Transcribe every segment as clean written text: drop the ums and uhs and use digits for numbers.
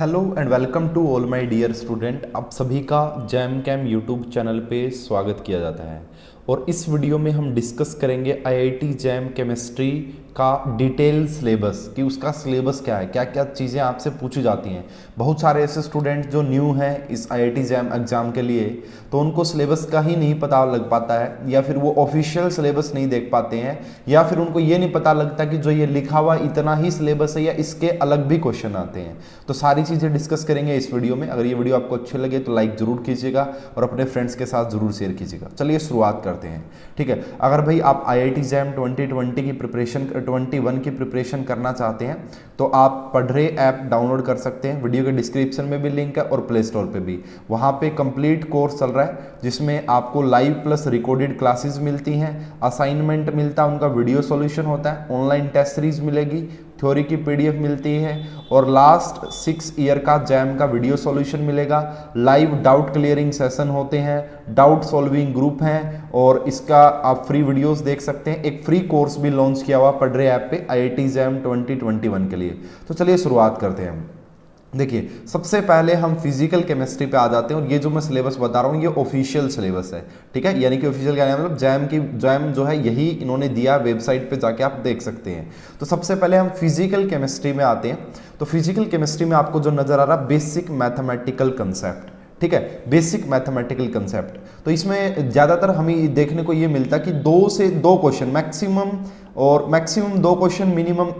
Hello and welcome to all my dear student. आप सभी का जैम कैम यूट्यूब चैनल पे स्वागत किया जाता है और इस वीडियो में हम डिस्कस करेंगे आईआईटी जैम केमिस्ट्री का डिटेल सिलेबस कि उसका सिलेबस क्या है, क्या क्या चीज़ें आपसे पूछी जाती हैं। बहुत सारे ऐसे स्टूडेंट जो न्यू हैं इस आईआईटी जैम एग्ज़ाम के लिए, तो उनको सिलेबस का ही नहीं पता लग पाता है, या फिर वो ऑफिशियल सिलेबस नहीं देख पाते हैं, या फिर उनको ये नहीं पता लगता कि जो ये लिखा हुआ इतना ही सिलेबस है या इसके अलग भी क्वेश्चन आते हैं। तो सारी चीज़ें डिस्कस करेंगे इस वीडियो में। अगर ये वीडियो आपको अच्छे लगे तो लाइक जरूर कीजिएगा और अपने फ्रेंड्स के साथ जरूर शेयर कीजिएगा। चलिए शुरुआत करते हैं। ठीक है, अगर भाई आप आईआईटी जैम 2020 की प्रिपरेशन 21 की प्रिपरेशन करना चाहते हैं तो आप पढ़रे ऐप डाउनलोड कर सकते हैं। वीडियो के डिस्क्रिप्शन में भी लिंक है और प्ले स्टोर पे भी। वहाँ पे कंप्लीट कोर्स चल रहा है जिसमें आपको लाइव प्लस रिकॉर्डेड क्लासेस मिलती हैं, असाइनमेंट मिलता है, उनका वीडियो सॉल्यूशन होता है, ऑनलाइन टेस्ट सीरीज मिलेगी, थ्योरी की पीडीएफ मिलती है और लास्ट 6 ईयर का जैम का वीडियो सॉल्यूशन मिलेगा। लाइव डाउट क्लियरिंग सेशन होते हैं, डाउट सॉल्विंग ग्रुप हैं और इसका आप फ्री वीडियोस देख सकते हैं। एक फ्री कोर्स भी लॉन्च किया हुआ पढ़रे ऐप पे आईआईटी जैम 2021 के लिए। तो चलिए शुरुआत करते हैं। देखिए, सबसे पहले हम फिजिकल केमिस्ट्री पे आ जाते हैं और ये जो मैं सिलेबस बता रहा हूँ ये ऑफिशियल सिलेबस है। ठीक है, यानी कि ऑफिशियल क्या है, मतलब जैम जो है यही इन्होंने दिया, वेबसाइट पे जाके आप देख सकते हैं। तो सबसे पहले हम फिजिकल केमिस्ट्री में आते हैं। तो फिजिकल केमिस्ट्री में आपको जो नजर आ रहा है बेसिक मैथमेटिकल कंसेप्ट। ठीक है, बेसिक मैथमेटिकल कंसेप्ट। तो इसमें ज़्यादातर हमें देखने को ये मिलता है कि 2 से 2 क्वेश्चन मैक्सिमम, और मैक्सिमम 2 क्वेश्चन, मिनिमम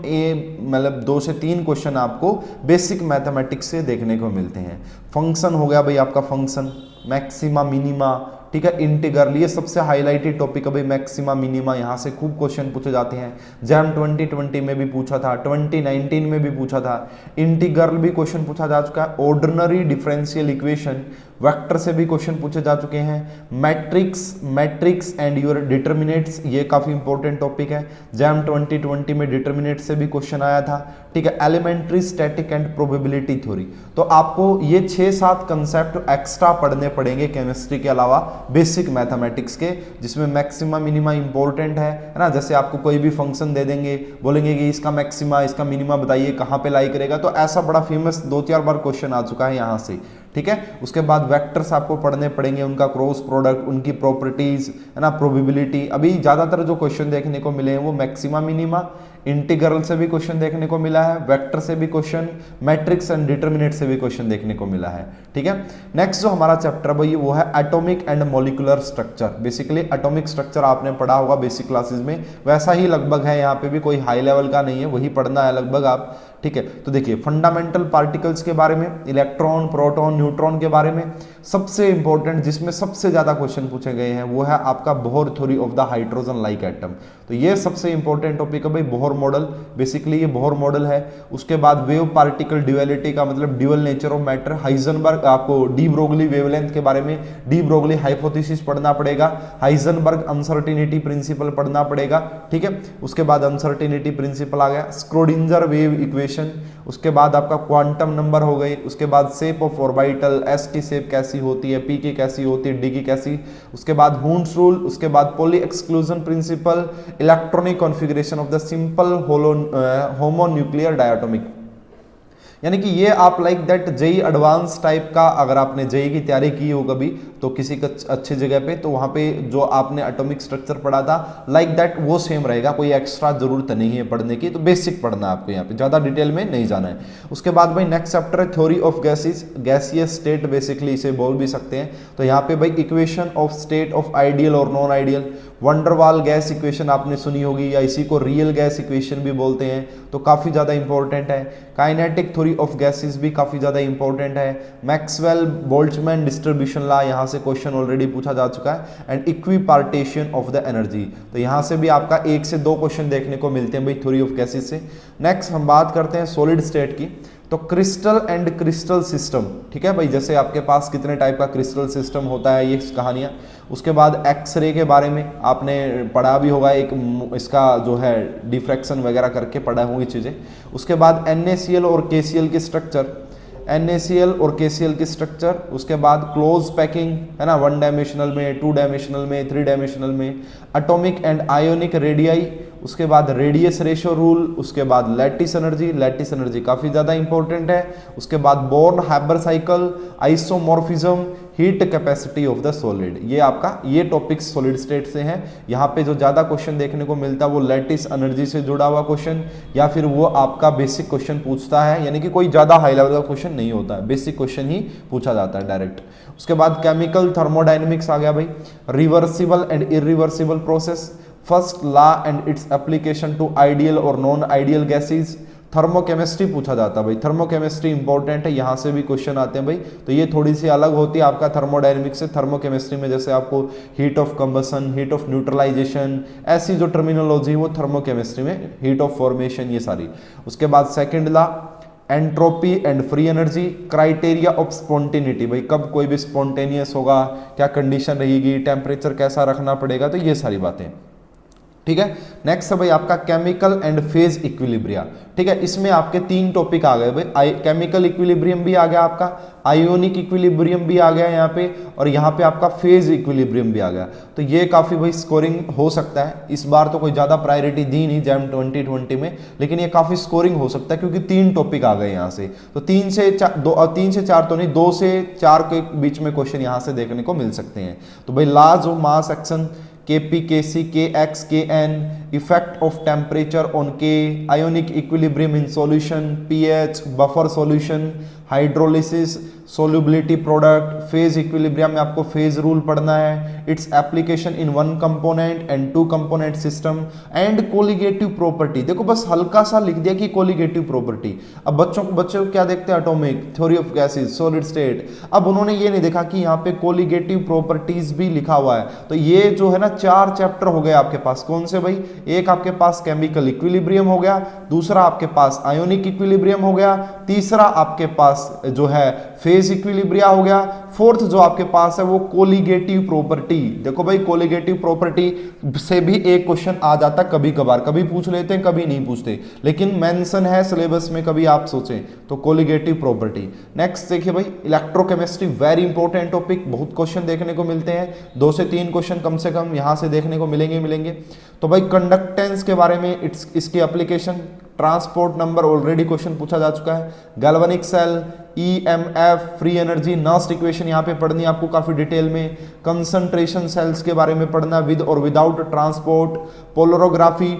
मतलब 2 से 3 क्वेश्चन आपको बेसिक मैथमेटिक्स से देखने को मिलते हैं। फंक्शन हो गया भाई आपका, फंक्शन, मैक्सिमा मिनिमा, ठीक है, इंटीग्रल, ये सबसे हाईलाइटेड टॉपिक है भाई, मैक्सिमा मिनिमा, यहाँ से खूब क्वेश्चन पूछे जाते हैं। जैम 2020 में भी पूछा था, 2019 में भी पूछा था। इंटीग्रल भी क्वेश्चन पूछा जा चुका है। ऑर्डिनरी डिफरेंशियल इक्वेशन, वेक्टर से भी क्वेश्चन पूछे जा चुके हैं। मैट्रिक्स एंड योर डिटर्मिनेट्स, ये काफी इंपॉर्टेंट टॉपिक है। जैम 2020 में डिटर्मिनेट से भी क्वेश्चन आया था। ठीक है, elementary static and probability theory. तो आपको ये 6-7 कंसेप्ट एक्स्ट्रा पढ़ने पड़ेंगे केमिस्ट्री के अलावा बेसिक मैथमेटिक्स के, जिसमें मैक्सिमा मिनिमा इंपॉर्टेंट है ना। जैसे आपको कोई भी फंक्शन दे देंगे, बोलेंगे कि इसका मैक्सिमा इसका मिनिमा बताइए कहाँ पे लाई करेगा, तो ऐसा बड़ा फेमस 2-4 बार क्वेश्चन आ चुका है यहाँ से। ठीक है, उसके बाद वेक्टर्स आपको पढ़ने पड़ेंगे, उनका क्रॉस प्रोडक्ट, उनकी प्रॉपर्टीज, है ना, प्रोबेबिलिटी। अभी ज्यादातर जो क्वेश्चन देखने को मिले हैं वो मैक्सिमा मिनिमा, इंटीग्रल से भी क्वेश्चन देखने को मिला है, वेक्टर से भी क्वेश्चन, मैट्रिक्स एंड डिटर्मिनेट से भी क्वेश्चन देखने को मिला है। ठीक है, नेक्स्ट जो हमारा चैप्टर भाई वो है atomic and molecular structure. Basically atomic structure आपने पढ़ा होगा बेसिक क्लासेस में, वैसा ही लगभग है, यहाँ पे भी कोई हाई लेवल का नहीं है, वही पढ़ना है लगभग आप। ठीक है, तो देखिए फंडामेंटल पार्टिकल्स के बारे में, इलेक्ट्रॉन, प्रोटॉन, न्यूट्रॉन के बारे में। सबसे इंपॉर्टेंट जिसमें सबसे ज्यादा क्वेश्चन पूछे गए हैं वो है आपका Bohr theory of the hydrogen like atom. तो ये सबसे इंपॉर्टेंट टॉपिक है भाई, बोहर मॉडल। बेसिकली ये बोहर मॉडल है। उसके बाद वेव पार्टिकल ड्यूअलिटी का मतलब dual nature of matter, Heisenberg, आपको डी ब्रोगली वेवलेंथ के बारे में, डी ब्रोगली हाइपोथेसिस पढ़ना पड़ेगा, हाइजेनबर्ग अनसर्टिनिटी प्रिंसिपल पढ़ना पड़ेगा। ठीक है, उसके बाद अनसर्टिनिटी प्रिंसिपल आ गया, स्क्रोडिंजर वेव इक्वेशन, उसके बाद आपका क्वांटम नंबर हो गई, उसके बाद शेप ऑफ ऑर्बिटल, एस की शेप कैसी होती है, पी की कैसी होती है, डी की कैसी, उसके बाद हुन्स रूल, उसके बाद Pauli exclusion principle, electronic configuration of the simple homonuclear diatomic. यानी कि ये आप like that JEE advance type का, अगर आपने जेई की तैयारी की हो कभी तो किसी अच्छी जगह पे, तो वहां पे जो आपने एटॉमिक स्ट्रक्चर पढ़ा था लाइक दैट वो सेम रहेगा, कोई एक्स्ट्रा जरूरत नहीं है पढ़ने की। तो बेसिक पढ़ना है आपको, यहाँ पे ज्यादा डिटेल में नहीं जाना है। उसके बाद भाई नेक्स्ट चैप्टर है theory of gases, gaseous state basically इसे बोल भी सकते हैं। तो यहाँ पे भाई equation of state of ideal और non ideal, van der Waal gas equation आपने सुनी होगी, या इसी को रियल गैस इक्वेशन भी बोलते हैं, तो काफी ज्यादा इंपॉर्टेंट है। काइनेटिक थ्योरी ऑफ गैसेस भी काफी ज्यादा इंपॉर्टेंट है। मैक्सवेल बोल्ट्जमैन डिस्ट्रीब्यूशन लॉ, यहाँ से क्वेश्चन ऑलरेडी पूछा जा चुका है। And equipartition of the energy, तो यहाँ से भी आपका 1 से 2 क्वेश्चन देखने को मिलते हैं भाई थ्योरी ऑफ गैसेस से। नेक्स्ट हम बात करते हैं सॉलिड स्टेट की। तो क्रिस्टल एंड क्रिस्टल सिस्टम, ठीक है भाई, जैसे आपके पास कितने टाइप का क्रिस्टल सिस्टम होता है, ये कहानियाँ। उसके बाद एक्सरे के बारे में आपने पढ़ा भी होगा, एक इसका जो है डिफ्रैक्शन वगैरह करके पढ़ा होंगी चीज़ें। उसके बाद NaCl और KCl की स्ट्रक्चर, NaCl और KCl की स्ट्रक्चर। उसके बाद क्लोज पैकिंग, है ना, 1 डायमेंशनल में, 2 डायमेंशनल में, 3 डायमेंशनल में। एटॉमिक एंड आयोनिक रेडियाई, उसके बाद रेडियस रेशियो रूल, उसके बाद लैटिस एनर्जी काफी ज्यादा इंपॉर्टेंट है, उसके बाद born-Haber cycle, isomorphism, heat capacity of the solid. ये आपका ये टॉपिक्स सॉलिड स्टेट से हैं। यहाँ पे जो ज्यादा क्वेश्चन देखने को मिलता है वो लैटिस एनर्जी से जुड़ा हुआ क्वेश्चन, या फिर वो आपका बेसिक क्वेश्चन पूछता है, यानी कि कोई ज्यादा हाई लेवल का क्वेश्चन नहीं होता है, बेसिक क्वेश्चन ही पूछा जाता है डायरेक्ट। उसके बाद केमिकल थर्मोडायनेमिक्स आ गया भाई, reversible and irreversible process, first law and its application to ideal और नॉन आइडियल गैसेज। थर्मोकेमिस्ट्री पूछा जाता है भाई, थर्मोकेमिस्ट्री इंपॉर्टेंट है, यहाँ से भी क्वेश्चन आते हैं भाई, तो ये थोड़ी सी अलग होती है आपका थर्मोडायनेमिक्स से। थर्मोकेमिस्ट्री में जैसे आपको heat of combustion, heat of neutralization, ऐसी जो टर्मिनोलॉजी वो थर्मोकेमिस्ट्री में, हीट ऑफ फॉर्मेशन, ये सारी। उसके बाद second law entropy and free energy, criteria of spontaneity, भाई कब कोई भी स्पॉन्टेनियस होगा, क्या कंडीशन रहेगी, टेम्परेचर कैसा रखना पड़ेगा, तो ये सारी बातें। ठीक है, नेक्स्ट है भाई आपका केमिकल एंड फेज इक्विलिब्रिया। ठीक है, इसमें आपके 3 टॉपिक आ गए भाई, केमिकल इक्विलिब्रियम भी आ गया आपका, आयोनिक इक्विलिब्रियम भी आ गया यहाँ पे, और यहाँ पे आपका फेज इक्विलिब्रियम भी आ गया। तो ये काफी भाई स्कोरिंग हो सकता है, इस बार तो कोई ज्यादा प्रायोरिटी दी नहीं जैम 2020 में, लेकिन ये काफी स्कोरिंग हो सकता है क्योंकि 3 टॉपिक आ गए यहाँ से। तो 3 से 4 तो नहीं, 2 से 4 के बीच में क्वेश्चन यहाँ से देखने को मिल सकते हैं। तो भाई laws of mass action, Kp, Kc, Kx, Kn, effect of temperature on K, ionic equilibrium in solution, pH, buffer solution, hydrolysis, solubility product, phase equilibrium में आपको फेज रूल पढ़ना है, its application in 1 component and 2 component system and colligative property. देखो बस हल्का सा लिख दिया कि कोलिगेटिव प्रॉपर्टी। अब बच्चों को क्या देखते हैं, atomic theory of gases, solid state. अब उन्होंने ये नहीं देखा कि यहाँ पे कोलिगेटिव प्रॉपर्टीज भी लिखा हुआ है। तो ये जो है ना 4 चैप्टर हो गए आपके पास, कौन से भाई, एक आपके पास केमिकल इक्विलिब्रियम हो गया, दूसरा आपके पास आयोनिक इक्विलिब्रियम हो गया, तीसरा आपके पास जो है फेज इक्विलिब्रिया हो गया, फोर्थ जो आपके पास है वो कोलिगेटिव प्रॉपर्टी। देखो भाई कोलिगेटिव प्रॉपर्टी से भी एक क्वेश्चन आ जाता कभी कभार, कभी पूछ लेते हैं कभी नहीं पूछते, लेकिन मेंशन है सिलेबस में, कभी आप सोचें तो कोलिगेटिव प्रॉपर्टी। नेक्स्ट देखिए भाई इलेक्ट्रोकेमिस्ट्री, वेरी इंपॉर्टेंट टॉपिक, बहुत क्वेश्चन देखने को मिलते हैं, 2 से 3 क्वेश्चन कम से कम यहां से देखने को मिलेंगे। तो भाई कंडक्टेंस के बारे में, इसकी application, transport number already question पूछा जा चुका है, galvanic cell, EMF, free energy, Nernst equation यहाँ पे पढ़नी है आपको काफी डिटेल में, कंसंट्रेशन सेल्स के बारे में पढ़ना विद और विदाउट ट्रांसपोर्ट, पोलरोग्राफी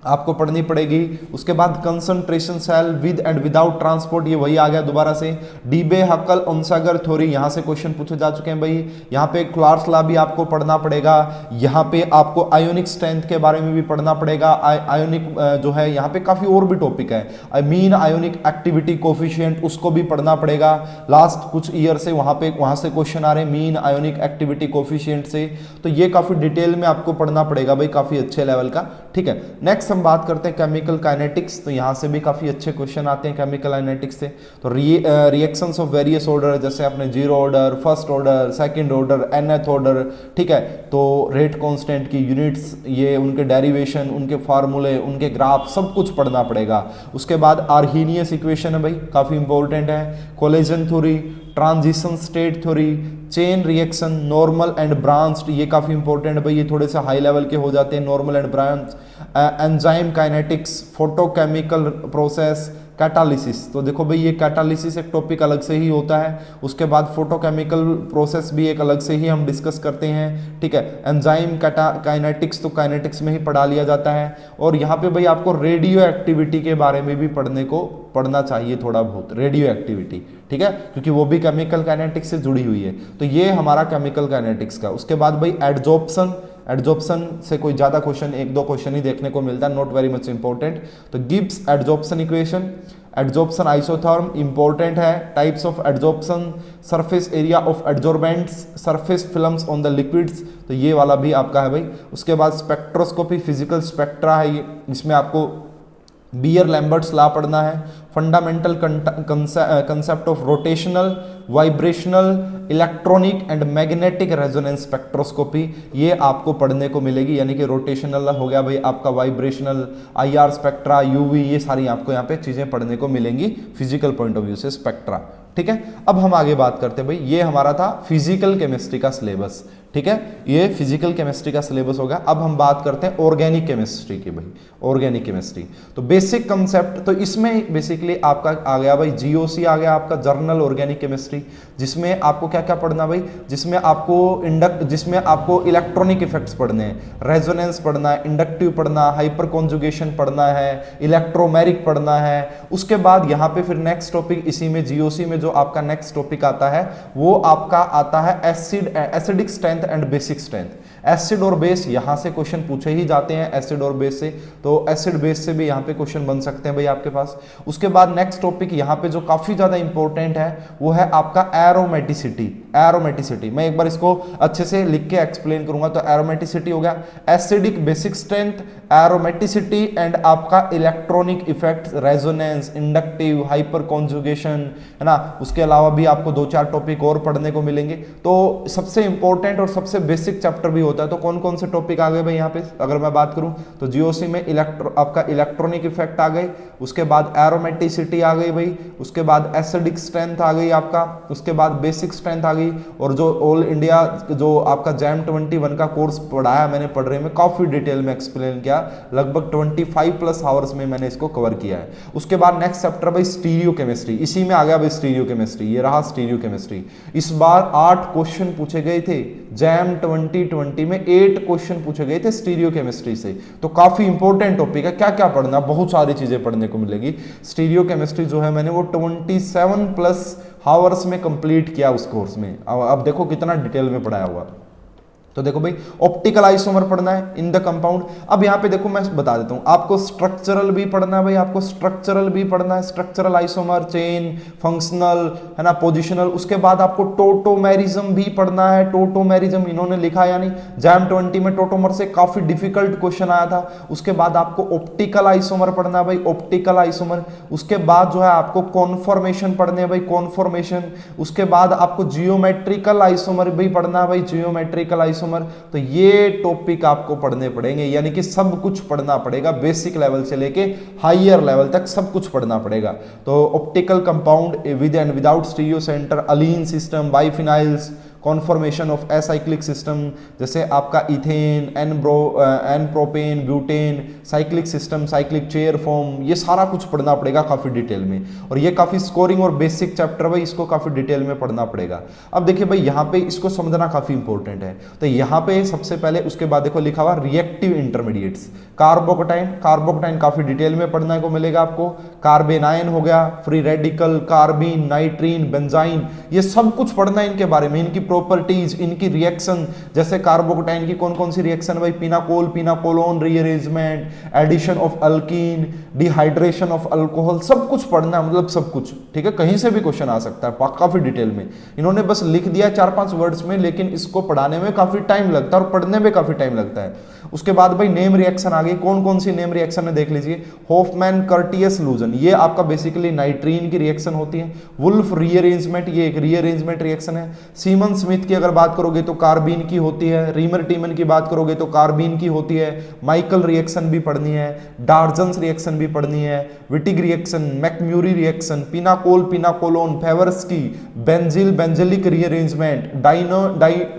आपको पढ़नी पड़ेगी। उसके बाद concentration cell with and without transport, ये वही आ गया दोबारा से, डीबे हकल ओनसागर थ्योरी, यहां से क्वेश्चन पूछे जा चुके हैं भाई। यहाँ पे क्लार्क्स लॉ भी आपको पढ़ना पड़ेगा, यहाँ पे आपको आयोनिक स्ट्रेंथ के बारे में भी पढ़ना पड़ेगा, आयोनिक जो है यहाँ पे काफी और भी टॉपिक है, मीन आयोनिक एक्टिविटी कोफिशिएंट उसको भी पढ़ना पड़ेगा। लास्ट कुछ ईयर से वहां से क्वेश्चन आ रहे हैं मीन आयोनिक एक्टिविटी कोफिशिएंट से, तो ये काफी डिटेल में आपको पढ़ना पड़ेगा भाई, काफी अच्छे लेवल का। ठीक है, नेक्स्ट हम बात करते हैं केमिकल काइनेटिक्स, तो यहां से भी काफी अच्छे क्वेश्चन आते हैं केमिकल काइनेटिक्स से। तो रिएक्शंस ऑफ वेरियस ऑर्डर, जैसे अपने 0 order, first order, second order, nth order, ठीक है, तो रेट कांस्टेंट की यूनिट्स, ये उनके डेरिवेशन, उनके फार्मूले, उनके ग्राफ, सब कुछ पढ़ना पड़ेगा। उसके बाद आर्हीनियस इक्वेशन है भाई, काफी इंपॉर्टेंट है, collagen theory, transition state theory, chain reaction, normal and branched, ये काफी इंपॉर्टेंट है भाई, ये थोड़े से हाई लेवल के हो जाते हैं, normal and branch, enzyme kinetics, photochemical process, catalysis. तो देखो भाई ये कैटालिसिस एक टॉपिक अलग से ही होता है, उसके बाद फोटोकेमिकल प्रोसेस भी एक अलग से ही हम डिस्कस करते हैं। ठीक है, एंजाइम काइनेटिक्स तो काइनेटिक्स में ही पढ़ा लिया जाता है। और यहाँ पे भाई आपको रेडियो एक्टिविटी के बारे में भी पढ़ना चाहिए थोड़ा बहुत, रेडियो एक्टिविटी, ठीक है, क्योंकि वो भी केमिकल काइनेटिक्स से जुड़ी हुई है। तो ये हमारा केमिकल काइनेटिक्स का। उसके बाद भाई एडजॉर्प्शन से कोई ज्यादा क्वेश्चन, 1-2 क्वेश्चन ही देखने को मिलता है, नॉट वेरी मच इंपॉर्टेंट। तो Gibbs adsorption equation, adsorption isotherm important है, types of adsorption, surface area of adsorbents, surface films on the liquids, तो ये वाला भी आपका है भाई। उसके बाद स्पेक्ट्रोस्कोपी, फिजिकल स्पेक्ट्रा है ये, इसमें आपको बियर लैम्बर्ट्स लॉ पढ़ना है, fundamental concept of rotational, vibrational, electronic and magnetic resonance spectroscopy, ये आपको पढ़ने को मिलेगी, यानी कि रोटेशनल हो गया भाई आपका, वाइब्रेशनल, IR स्पेक्ट्रा, UV, ये सारी आपको यहाँ पे चीजें पढ़ने को मिलेंगी फिजिकल पॉइंट ऑफ व्यू से, स्पेक्ट्रा। ठीक है, अब हम आगे बात करते हैं भाई, ये हमारा था फिजिकल केमिस्ट्री का सिलेबस। ठीक है, ये फिजिकल केमिस्ट्री का सिलेबस हो गया। अब हम बात करते हैं ऑर्गेनिक केमिस्ट्री की। भाई ऑर्गेनिक केमिस्ट्री तो बेसिक कंसेप्ट, तो इसमें बेसिकली आपका आ गया भाई जीओसी आ गया आपका, जर्नल ऑर्गेनिक केमिस्ट्री, जिसमें आपको क्या क्या पढ़ना भाई, जिसमें आपको इलेक्ट्रॉनिक इफेक्ट्स पढ़ने हैं, रेजोनेंस पढ़ना है, इंडक्टिव पढ़ना, हाइपर कॉन्जुगेशन पढ़ना है, इलेक्ट्रोमेरिक पढ़ना है। उसके बाद यहाँ पे फिर नेक्स्ट टॉपिक इसी में जीओसी में जो आपका नेक्स्ट टॉपिक आता है वो आपका आता है acidic strength and basic strength. Acid और बेस यहां से क्वेश्चन पूछे ही जाते हैं, एसिड और बेस से, तो एसिड बेस से भी यहां पे क्वेश्चन बन सकते हैं भाई आपके पास। उसके बाद नेक्स्ट टॉपिक यहां पे जो काफी ज्यादा इंपॉर्टेंट है वो है आपका एरोमेटिसिटी। एरोमेटिसिटी मैं एक बार इसको अच्छे से लिख के एक्सप्लेन करूंगा। तो एरोमेटिसिटी हो गया acidic basic strength, aromaticity and आपका electronic effect, resonance, inductive, hyperconjugation, है ना। उसके अलावा भी आपको 2-4 टॉपिक और पढ़ने को मिलेंगे। तो सबसे इंपॉर्टेंट और सबसे बेसिक चैप्टर भी होता है। तो कौन कौन से टॉपिक आ गए भाई यहाँ पे अगर मैं बात करूं तो जीओसी में आपका इलेक्ट्रॉनिक इफेक्ट आ गए, उसके बाद एरोमेटिसिटी आ गई भाई, उसके बाद एसिडिक स्ट्रेंथ आ गई आपका, उसके बाद बेसिक स्ट्रेंथ आ गई। और जो ऑल इंडिया जो आपका जैम 21 का कोर्स पढ़ाया मैंने पढ़ने में काफी डिटेल में एक्सप्लेन किया, लगभग 25+ आवर्स में मैंने इसको कवर किया है। उसके बाद नेक्स्ट चैप्टर भाई स्टीरियो केमिस्ट्री, इसी में आ गया भाई स्टीरियो केमिस्ट्री, ये रहा स्टीरियो केमिस्ट्री। इस बार 8 क्वेश्चन पूछे गए थे जैम 2020 में, 8 क्वेश्चन पूछे गए थे स्टीरियो केमिस्ट्री से। तो काफी इंपॉर्टेंट टॉपिक है, क्या क्या पढ़ना, बहुत सारी चीजें पढ़ने को मिलेगी। स्टीरियो केमिस्ट्री जो है मैंने वो 27+ आवर्स में कंप्लीट किया उस कोर्स में। अब देखो कितना डिटेल में पढ़ाया हुआ। तो देखो भाई ऑप्टिकल आइसोमर पढ़ना है इन द कंपाउंड। अब यहाँ पे देखो मैं बता देता हूँ, आपको स्ट्रक्चरल भी पढ़ना है भाई, आपको स्ट्रक्चरल भी पढ़ना है, स्ट्रक्चरल आइसोमर, चेन, फंक्शनल, है ना, पोजिशनल। उसके बाद आपको टोटोमेरिज्म भी पढ़ना है। टोटोमेरिज्म इन्होंने लिखा यानी जैम 20 में टोटोमर से काफी डिफिकल्ट क्वेश्चन आया था। उसके बाद आपको ऑप्टिकल आइसोमर पढ़ना है भाई, ऑप्टिकल आइसोमर। उसके बाद जो है आपको कॉन्फॉर्मेशन पढ़ने हैं भाई, कॉन्फॉर्मेशन। उसके बाद आपको जियोमेट्रिकल आइसोमर भी पढ़ना है भाई, जियोमेट्रिकल आइसोमर। तो ये टॉपिक आपको पढ़ने पड़ेंगे, यानी कि सब कुछ पढ़ना पड़ेगा, बेसिक लेवल से लेके हायर लेवल तक सब कुछ पढ़ना पड़ेगा। तो optical compound with and without stereo centre, allene system, biphenyls, conformation of acyclic system जैसे आपका ethane, n propane, butane, cyclic system, cyclic chair form, ये सारा कुछ पढ़ना पड़ेगा काफी डिटेल में। और ये काफी स्कोरिंग और बेसिक चैप्टर भाई, इसको काफी डिटेल में पढ़ना पड़ेगा। अब देखिए भाई यहाँ पे इसको समझना काफी इंपॉर्टेंट है। तो यहाँ पे सबसे पहले उसके बाद देखो लिखा हुआ रिएक्टिव इंटरमीडिएट्स, कार्बोकटाइन, कार्बोकटाइन काफी डिटेल में पढ़ने को मिलेगा आपको। कार्बेनाइन हो गया, फ्री रेडिकल, कार्बीन, नाइट्रीन, बेंजाइन, ये सब कुछ पढ़ना है इनके बारे में, इनकी प्रॉपर्टीज, इनकी रिएक्शन। जैसे कार्बोकटाइन की कौन कौन सी रिएक्शन भाई, pinacol, pinacolone rearrangement, addition of alkene, dehydration of alcohol, सब कुछ पढ़ना है, मतलब सब कुछ, ठीक है। कहीं से भी क्वेश्चन आ सकता है काफी डिटेल में। इन्होंने बस लिख दिया 4-5 वर्ड्स में, लेकिन इसको पढ़ाने में काफी टाइम लगता है और पढ़ने में काफी टाइम लगता है। उसके बाद भाई नेम रिएक्शन आ गई, कौन कौन सी नेम रिएक्शन है देख लीजिए। होफमैन कर्टियस लूजन, ये आपका बेसिकली नाइट्रीन की रिएक्शन होती है। वुल्फ रीअरेंजमेंट, ये एक रीअरेंजमेंट रिएक्शन है। सीमन स्मिथ की अगर बात करोगे तो कार्बीन की होती है। रीमर टीमन की बात करोगे तो कार्बीन की होती है। माइकल रिएक्शन भी पढ़नी है, डार्जन्स रिएक्शन भी पढ़नी है, Wittig reaction, McMurry reaction, pinacol, pinacolone, Favorskii, benzil, benzilic rearrangement,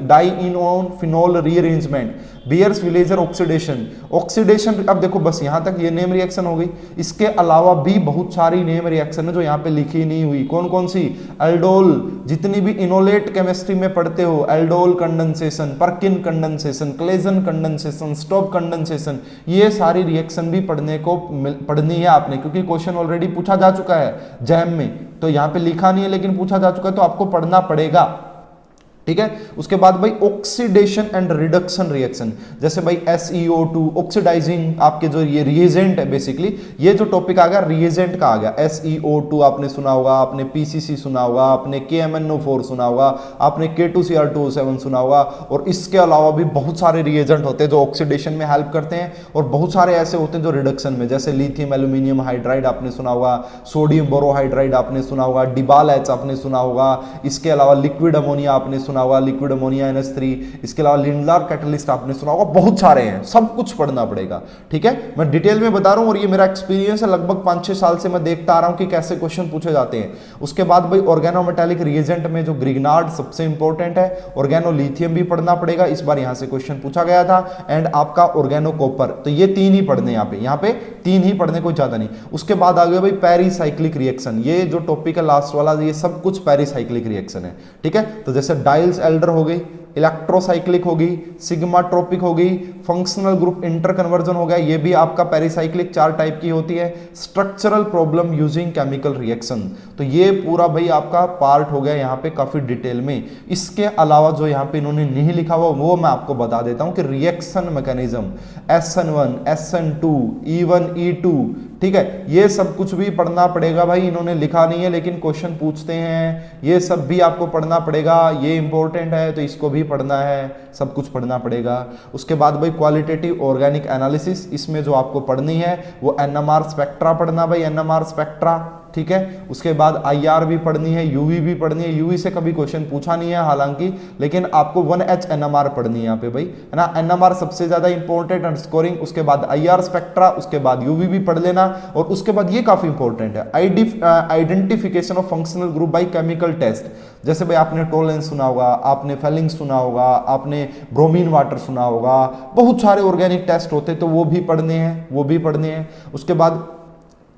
dienone phenol rearrangement, Baeyer's Villiger oxidation, oxidation. अब देखो बस यहां तक ये नेम रिएक्शन हो गई। इसके अलावा भी बहुत सारी नेम रिएक्शन है जो यहाँ पे लिखी नहीं हुई। कौन कौन सी, एल्डोल, जितनी भी इनोलेट केमिस्ट्री में पढ़ते हो, aldol condensation, Perkin condensation, Claisen condensation, stop condensation, ये सारी रिएक्शन भी पढ़नी है आपने, क्योंकि क्वेश्चन ऑलरेडी पूछा जा चुका है जैम में। तो यहाँ पे लिखा नहीं है लेकिन पूछा जा चुका है, तो आपको पढ़ना पड़ेगा, ठीक है। उसके बाद भाई ऑक्सीडेशन एंड रिडक्शन रिएक्शन, जैसे भाई SeO2 ऑक्सीडाइजिंग, आपके जो ये रिएजेंट है बेसिकली, ये जो टॉपिक आ गया रिएजेंट का आ गया। SeO2 आपने सुना होगा, आपने PCC सुना होगा, आपने KMnO4 सुना होगा, आपने K2Cr2O7 सुना होगा। और इसके अलावा भी बहुत सारे रिएजेंट होते हैं जो ऑक्सीडेशन में हेल्प करते हैं, और बहुत सारे ऐसे होते हैं जो रिडक्शन में, जैसे लिथियम एल्यूमिनियम हाइड्राइड आपने सुना होगा, सोडियम बोरोहाइड्राइड आपने सुना होगा, डिबाल एच आपने सुना होगा, इसके अलावा लिक्विड अमोनिया आपने सुना सुना होगा, लिक्विड अमोनिया NH3, इसके अलावा लिंडलार कैटलिस्ट आपने सुना होगा, बहुत सारे हैं, सब कुछ पढ़ना पड़ेगा। ठीक है, मैं डिटेल में बता रहा हूं और ये मेरा एक्सपीरियंस है, लगभग 5-6 साल से मैं देखता आ रहा हूं कि कैसे क्वेश्चन पूछे जाते हैं। उसके बाद भाई ऑर्गेनोमेटालिक रिएजेंट में जो ग्रिग्नार्ड सबसे इंपॉर्टेंट है, ऑर्गेनोलिथियम भी पढ़ना पड़ेगा, इस बार यहां से क्वेश्चन पूछा गया था, एंड आपका ऑर्गेनो कॉपर। तो ये 3 ही पढ़ने यहाँ पे 3 ही पढ़ने, कोई ज्यादा नहीं। उसके बाद आ गया भाई पेरिसाइक्लिक रिएक्शन, ये जो टॉपिक है लास्ट वाला, ये सब कुछ पेरिसाइक्लिक रिएक्शन है। ठीक है, तो जैसे डाइल्स एल्डर हो गई, इलेक्ट्रोसाइक्लिक होगी, सिग्मा ट्रोपिक होगी, फंक्शनल ग्रुप इंटर कन्वर्जन हो गया, ये भी आपका पेरिसाइक्लिक 4 टाइप की होती है, structural problem using chemical reaction. तो ये पूरा भाई आपका पार्ट हो गया यहाँ पे काफी डिटेल में। इसके अलावा जो यहाँ पे इन्होंने नहीं लिखा हुआ वो मैं आपको बता देता हूँ कि reaction mechanism, SN1, SN2, E1, E2, ठीक है, ये सब कुछ भी पढ़ना पड़ेगा भाई। इन्होंने लिखा नहीं है लेकिन क्वेश्चन पूछते हैं, ये सब भी आपको पढ़ना पड़ेगा, ये इंपॉर्टेंट है तो इसको भी पढ़ना है, सब कुछ पढ़ना पड़ेगा। उसके बाद भाई क्वालिटेटिव ऑर्गेनिक एनालिसिस, इसमें जो आपको पढ़नी है वो NMR स्पेक्ट्रा पढ़ना भाई, NMR स्पेक्ट्रा। ठीक है, उसके बाद IR भी पढ़नी है, UV भी पढ़नी है। UV से कभी क्वेश्चन पूछा नहीं है हालांकि, लेकिन आपको 1H NMR पढ़नी है यहाँ पे भाई, है ना। NMR सबसे ज्यादा इंपॉर्टेंट एंड स्कोरिंग, उसके बाद IR स्पेक्ट्रा, उसके बाद UV भी पढ़ लेना, और उसके बाद ये काफी इंपॉर्टेंट है identification of functional group by chemical test. जैसे भाई आपने टोलेंस सुना होगा, आपने फेलिंग सुना होगा, आपने ब्रोमीन वाटर सुना होगा, बहुत सारे ऑर्गेनिक टेस्ट होते तो वो भी पढ़ने हैं, वो भी पढ़ने हैं। उसके बाद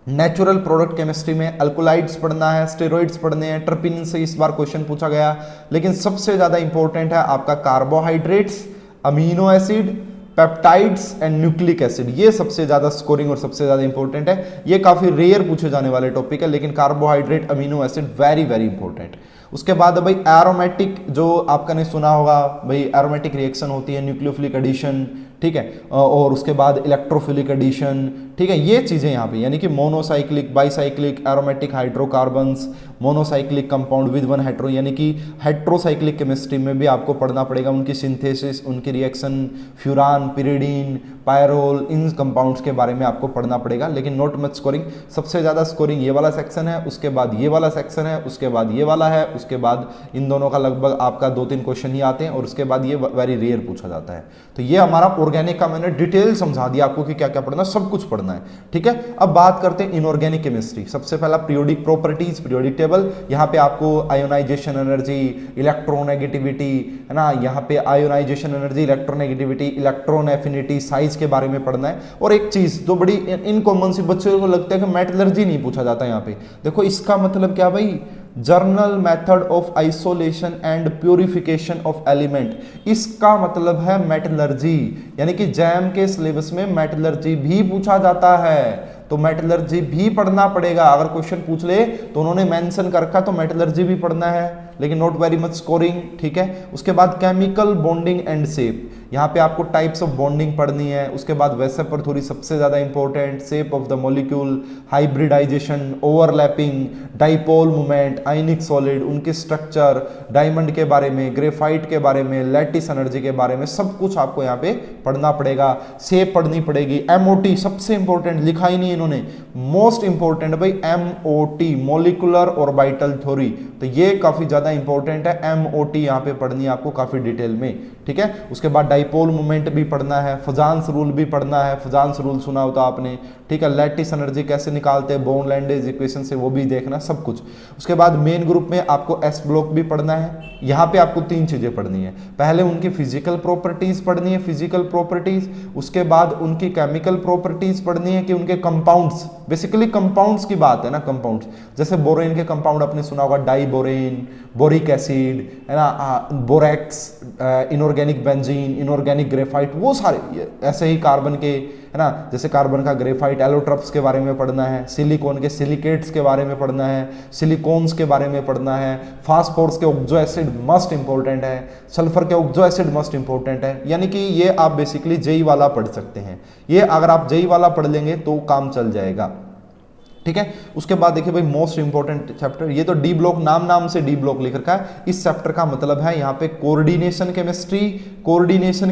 नेचुरल प्रोडक्ट केमिस्ट्री में अल्कोलाइड्स पढ़ना है, स्टेरॉइड्स पढ़ने हैं, टर्पिन से इस बार क्वेश्चन पूछा गया, लेकिन सबसे ज्यादा इंपॉर्टेंट है आपका carbohydrates, amino acid, peptides and nucleic acid. ये सबसे ज्यादा स्कोरिंग और सबसे ज्यादा इंपॉर्टेंट है, ये काफी रेयर पूछे जाने वाले टॉपिक है, लेकिन carbohydrate, amino acid very very important. उसके बाद भाई एरोमेटिक, जो आपका ने सुना होगा भाई, एरोमेटिक रिएक्शन होती है, न्यूक्लियोफिलिक एडिशन, ठीक है, और उसके बाद इलेक्ट्रोफिलिक एडिशन, ठीक है, ये चीजें यहाँ पे, यानी कि monocyclic, bicyclic, aromatic hydrocarbons, monocyclic compound with one hetero, यानी कि हेट्रोसाइक्लिक केमिस्ट्री में भी आपको पढ़ना पड़ेगा, उनकी सिंथेसिस, उनकी रिएक्शन, फ्यूरान, पिरिडीन, पायरोल, इन कंपाउंड्स के बारे में आपको पढ़ना पड़ेगा, लेकिन नॉट मच स्कोरिंग। सबसे ज्यादा स्कोरिंग ये वाला सेक्शन है, उसके बाद ये वाला सेक्शन है, उसके बाद ये वाला है, उसके बाद इन दोनों का लगभग आपका 2-3 क्वेश्चन ही आते हैं, और उसके बाद ये वेरी रेयर पूछा जाता है। तो ये हमारा ऑर्गेनिक का मैंने डिटेल समझा दिया आपको कि क्या क्या पढ़ना, सब कुछ पढ़ना है। ठीक है, अब बात करते हैं इनऑर्गेनिक केमिस्ट्री। सबसे पहला पीरियोडिक प्रॉपर्टीज, पीरियोडिक टेबल, यहाँ पे आपको आयोनाइजेशन एनर्जी, इलेक्ट्रोनेगेटिविटी, है ना, यहाँ पे ionization energy, electronegativity, electron affinity, size के बारे में पढ़ना है। और एक चीज जो बड़ी इनकॉमन सी बच्चों को लगता है कि मेटलर्जी नहीं पूछा जाता यहाँ पे, देखो इसका मतलब क्या भाई, journal method of isolation and purification of element, इसका मतलब है मेटलर्जी, यानी कि जैम के सिलेबस में मेटलर्जी भी पूछा जाता है, तो मेटलर्जी भी पढ़ना पड़ेगा। अगर क्वेश्चन पूछ ले तो उन्होंने मेंशन कर रखा तो मेटलर्जी भी पढ़ना है, लेकिन नॉट वेरी मच स्कोरिंग। ठीक है, उसके बाद केमिकल बॉन्डिंग एंड शेप, यहाँ पे आपको टाइप्स ऑफ बॉन्डिंग पढ़नी है। उसके बाद वैसे पर थोड़ी सबसे ज्यादा important, shape of the molecule, hybridization, overlapping, dipole movement, ionic solid, उनके स्ट्रक्चर, डायमंड के बारे में, ग्रेफाइट के बारे में, लैटिस एनर्जी के बारे में, सब कुछ आपको यहाँ पे पढ़ना पड़ेगा। शेप पढ़नी पड़ेगी। MOT सबसे इंपॉर्टेंट, लिखा ही नहीं इन्होंने, मोस्ट इंपॉर्टेंट भाई MOT, मोलिकुलर ऑर्बिटल थ्योरी, तो ये काफी ज्यादा इंपॉर्टेंट है। MOT यहाँ पे पढ़नी है आपको काफी डिटेल में। ठीक है, उसके बाद डाइपोल मूवमेंट भी पढ़ना है, फजान्स रूल भी पढ़ना है, फजान्स रूल सुना होता आपने। ठीक है, लैटिस एनर्जी कैसे निकालते हैं बोर्न लैंडेज इक्वेशन से, वो भी देखना, सब कुछ। उसके बाद मेन ग्रुप में आपको S ब्लॉक भी पढ़ना है। यहाँ पे आपको 3 चीजें पढ़नी है। पहले उनकी फिजिकल प्रॉपर्टीज पढ़नी है, फिजिकल प्रॉपर्टीज। उसके बाद उनकी केमिकल प्रॉपर्टीज पढ़नी है कि उनके कंपाउंड्स, बेसिकली कंपाउंड्स की बात है ना, कंपाउंड्स जैसे बोरेन के कंपाउंड आपने सुना होगा, डाइबोरेन, बोरिक एसिड, है ना, borax, inorganic benzene, inorganic graphite, वो सारे। ऐसे ही कार्बन के, है ना, जैसे कार्बन का ग्रेफाइट, एलोट्रप्स के बारे में पढ़ना है, सिलिकॉन के सिलिकेट्स के बारे में पढ़ना है, सिलिकॉन्स के बारे में पढ़ना है, फास्फोरस के ऑक्सो एसिड मस्ट इंपॉर्टेंट है, सल्फर के ऑक्सो एसिड मस्ट इंपॉर्टेंट है। यानी कि ये आप बेसिकली जेई वाला पढ़ सकते हैं। ये अगर आप जेई वाला पढ़ लेंगे तो काम चल जाएगा। ठीक है। उसके बाद देखिए भाई मोस्ट इंपॉर्टेंट चैप्टर, ये तो डी ब्लॉक नाम से डी ब्लॉक लिख रखा है। इस चैप्टर का मतलब है यहाँ पे कोऑर्डिनेशन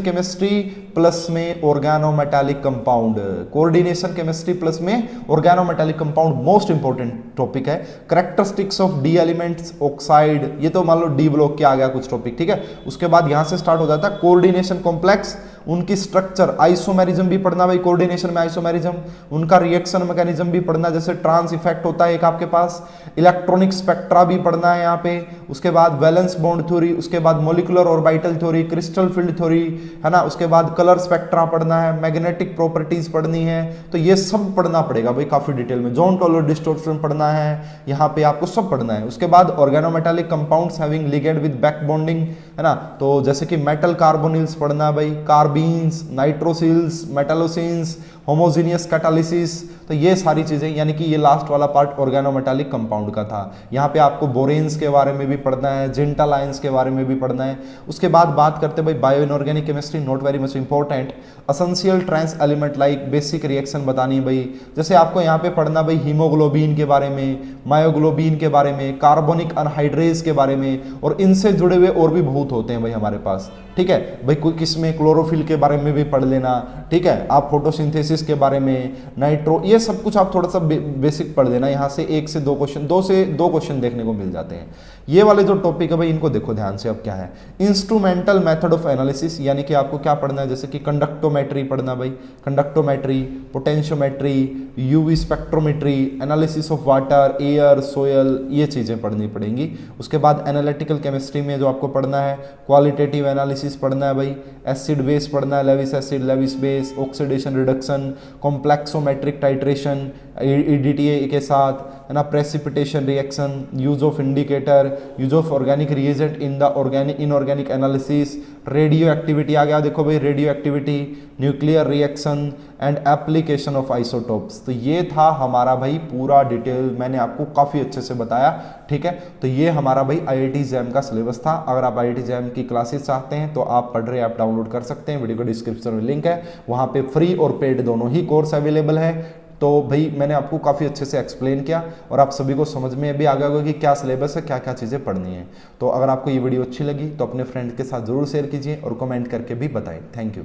केमिस्ट्री प्लस में organometallic compound, coordination chemistry plus में organometallic compound most important topic है। Characteristics of d elements oxide, ये तो मान लो डी ब्लॉक के आ गया कुछ टॉपिक, ठीक है। उसके बाद यहाँ से स्टार्ट हो जाता है कोऑर्डिनेशन कॉम्प्लेक्स, उनकी स्ट्रक्चर, आइसोमेरिज्म भी पढ़ना भाई, कोऑर्डिनेशन में आइसोमेरिज्म, उनका रिएक्शन मैकेनिज्म भी पढ़ना, जैसे ट्रांस इफेक्ट होता है एक आपके पास, इलेक्ट्रॉनिक स्पेक्ट्रा भी पढ़ना है यहाँ पे, उसके बाद वैलेंस बॉन्ड थ्योरी, उसके बाद molecular orbital theory, crystal field theory, है ना, उसके बाद कलर स्पेक्ट्रा पढ़ना है, मैग्नेटिक प्रॉपर्टीज पढ़नी है, तो ये सब पढ़ना पड़ेगा भाई काफी डिटेल में। जॉन टॉलर डिस्टॉर्शन पढ़ना है, यहाँ पे आपको सब पढ़ना है। उसके बाद organometallic compounds having ligand with back bonding, है ना, तो जैसे कि मेटल कार्बोनिल्स पढ़ना है भाई, कार्बीन्स, नाइट्रोसिल्स, मेटालोसिन्स, होमोजीनियस कैटालिसिस, तो ये सारी चीजें, यानी कि ये लास्ट वाला पार्ट ऑर्गेनोमेटालिक कंपाउंड का था। यहाँ पे आपको बोरेन्स के बारे में भी पढ़ना है, जिंटल आयंस के बारे में भी पढ़ना है। उसके बाद बात करते हैं भाई bio inorganic chemistry, not very much important, essential trans element like basic reaction बतानी है भाई, जैसे आपको यहाँ पे पढ़ना भाई हीमोग्लोबिन के बारे में, मायोग्लोबिन के बारे में, कार्बोनिक अनहाइड्रेज के बारे में, और इनसे जुड़े हुए और भी बहुत होते हैं भाई हमारे पास, ठीक है भाई। कोई किसमें क्लोरोफिल के बारे में भी पढ़ लेना, ठीक है, आप फोटोसिंथेसिस के बारे में, नाइट्रो, ये सब कुछ आप थोड़ा सा बेसिक पढ़ लेना। यहाँ से 1 से 2 क्वेश्चन, 2 से 2 क्वेश्चन देखने को मिल जाते हैं। ये वाले जो टॉपिक है भाई इनको देखो ध्यान से, अब क्या है इंस्ट्रूमेंटल मेथड ऑफ एनालिसिस, यानी कि आपको क्या पढ़ना है, जैसे कि कंडक्टोमेट्री पढ़ना भाई, conductometry, potentiometry, UV spectrometry, analysis of water, air, soil, ये चीज़ें पढ़नी पड़ेंगी। उसके बाद एनालिटिकल केमिस्ट्री में जो आपको पढ़ना है क्वालिटेटिव एनालिसिस पढ़ना है भाई, एसिड बेस पढ़ना है, Lewis acid, Lewis base, oxidation reduction, complexometric titration EDTA के साथ, है ना, precipitation reaction, use of indicator, use of organic reagent in the organic inorganic analysis, radioactivity आ गया, देखो भाई radioactivity, nuclear reaction and application of isotopes. तो ये था हमारा भाई पूरा डिटेल, मैंने आपको काफ़ी अच्छे से बताया, ठीक है। तो ये हमारा भाई IIT JAM का सिलेबस था। अगर आप IIT JAM की क्लासेस चाहते हैं तो आप पढ़ रहे ऐप डाउनलोड कर सकते हैं, वीडियो को डिस्क्रिप्शन में लिंक है, वहाँ पे फ्री और पेड दोनों ही कोर्स अवेलेबल है। तो भाई मैंने आपको काफ़ी अच्छे से एक्सप्लेन किया और आप सभी को समझ में भी आ गया होगा कि क्या सिलेबस है, क्या क्या चीज़ें पढ़नी है। तो अगर आपको ये वीडियो अच्छी लगी तो अपने फ्रेंड के साथ ज़रूर शेयर कीजिए और कमेंट करके भी बताएं। Thank you.